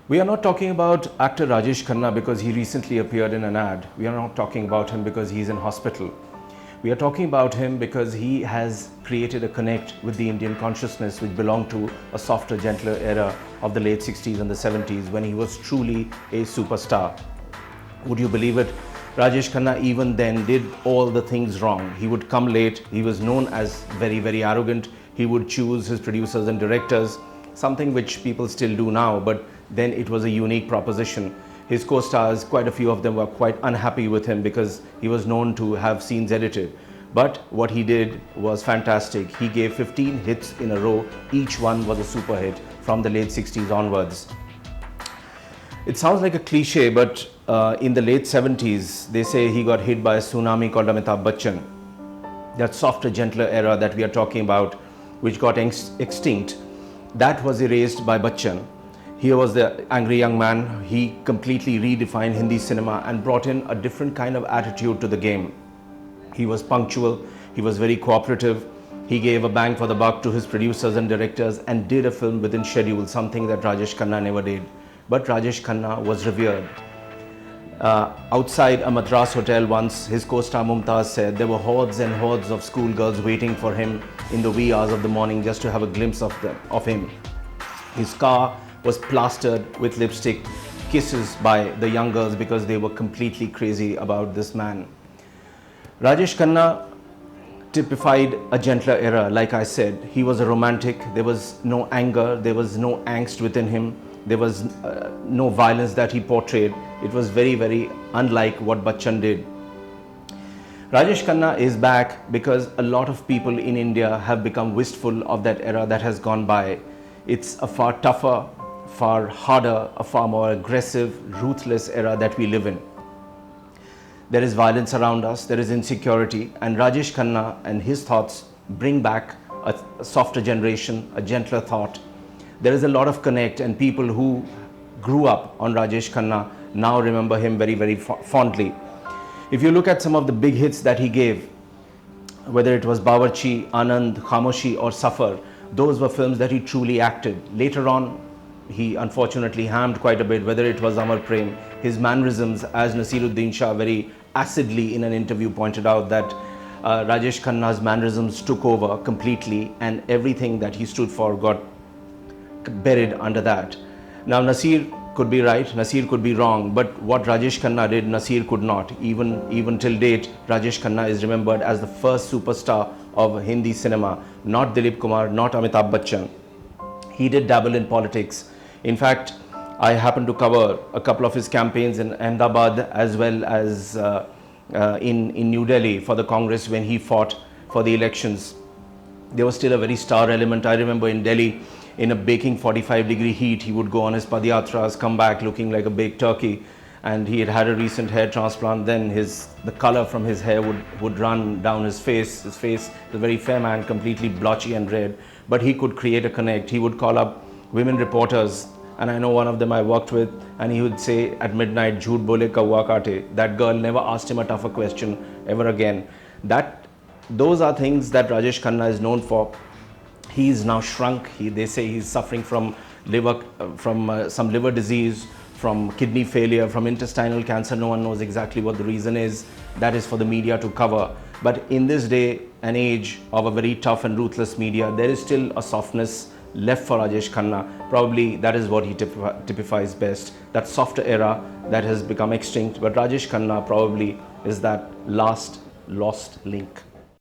We are not talking about actor Rajesh Khanna because he recently appeared in an ad. We are not talking about him because he's in hospital. We are talking about him because he has created a connect with the Indian consciousness which belonged to a softer, gentler era of the late 60s and the 70s when he was truly a superstar. Would you believe it? Rajesh Khanna even then did all the things wrong. He would come late. He was known as very, very arrogant. He would choose his producers and directors, something which people still do now, but then it was a unique proposition. His co-stars, quite a few of them were quite unhappy with him because he was known to have scenes edited. But what he did was fantastic. He gave 15 hits in a row. Each one was a super hit from the late 60s onwards. It sounds like a cliche, but in the late 70s, they say he got hit by a tsunami called Amitabh Bachchan. That softer, gentler era that we are talking about, which got extinct, that was erased by Bachchan. Here was the angry young man. He completely redefined Hindi cinema and brought in a different kind of attitude to the game. He was punctual, he was very cooperative, he gave a bang for the buck to his producers and directors and did a film within schedule, something that Rajesh Khanna never did. But Rajesh Khanna was revered. Outside a Madras hotel once, his co-star Mumtaz said there were hordes and hordes of schoolgirls waiting for him in the wee hours of the morning just to have a glimpse of him. His car was plastered with lipstick, kisses by the young girls because they were completely crazy about this man. Rajesh Khanna typified a gentler era. Like I said, he was a romantic. There was no anger, there was no angst within him, there was no violence that he portrayed. It was very, very unlike what Bachchan did. Rajesh Khanna is back because a lot of people in India have become wistful of that era that has gone by. It's a far tougher, far harder, a far more aggressive, ruthless era that we live in. There is violence around us, there is insecurity, and Rajesh Khanna and his thoughts bring back a softer generation, a gentler thought. There is a lot of connect, and people who grew up on Rajesh Khanna now remember him very, very fondly. If you look at some of the big hits that he gave, whether it was Bawarchi, Anand, Khamoshi or Safar, those were films that he truly acted. Later on, he unfortunately hammed quite a bit, whether it was Amar Prem. His mannerisms, as Naseeruddin Shah very acidly in an interview pointed out, that Rajesh Khanna's mannerisms took over completely and everything that he stood for got buried under that. Now Nasir could be right, Nasir could be wrong, but what Rajesh Khanna did, Nasir could not. Even till date, Rajesh Khanna is remembered as the first superstar of Hindi cinema, not Dilip Kumar, not Amitabh Bachchan. He did dabble in politics. In fact, I happened to cover a couple of his campaigns in Ahmedabad as well as in New Delhi for the Congress when he fought for the elections. There was still a very star element. I remember in Delhi, in a baking 45-degree heat, he would go on his padiyatras, come back looking like a baked turkey, and he had had a recent hair transplant. Then the color from his hair would run down his face. His face, the very fair man, completely blotchy and red, but he could create a connect. He would call up women reporters, and I know one of them I worked with, and he would say at midnight, "Jhoot bole kawa kaate." That girl never asked him a tougher question ever again. Those are things that Rajesh Khanna is known for. He is now shrunk. They say he's suffering from some liver disease, from kidney failure, from intestinal cancer. No one knows exactly what the reason is. That is for the media to cover. But in this day and age of a very tough and ruthless media, there is still a softness left for Rajesh Khanna. Probably that is what he typifies best, that softer era that has become extinct. But Rajesh Khanna probably is that last lost link.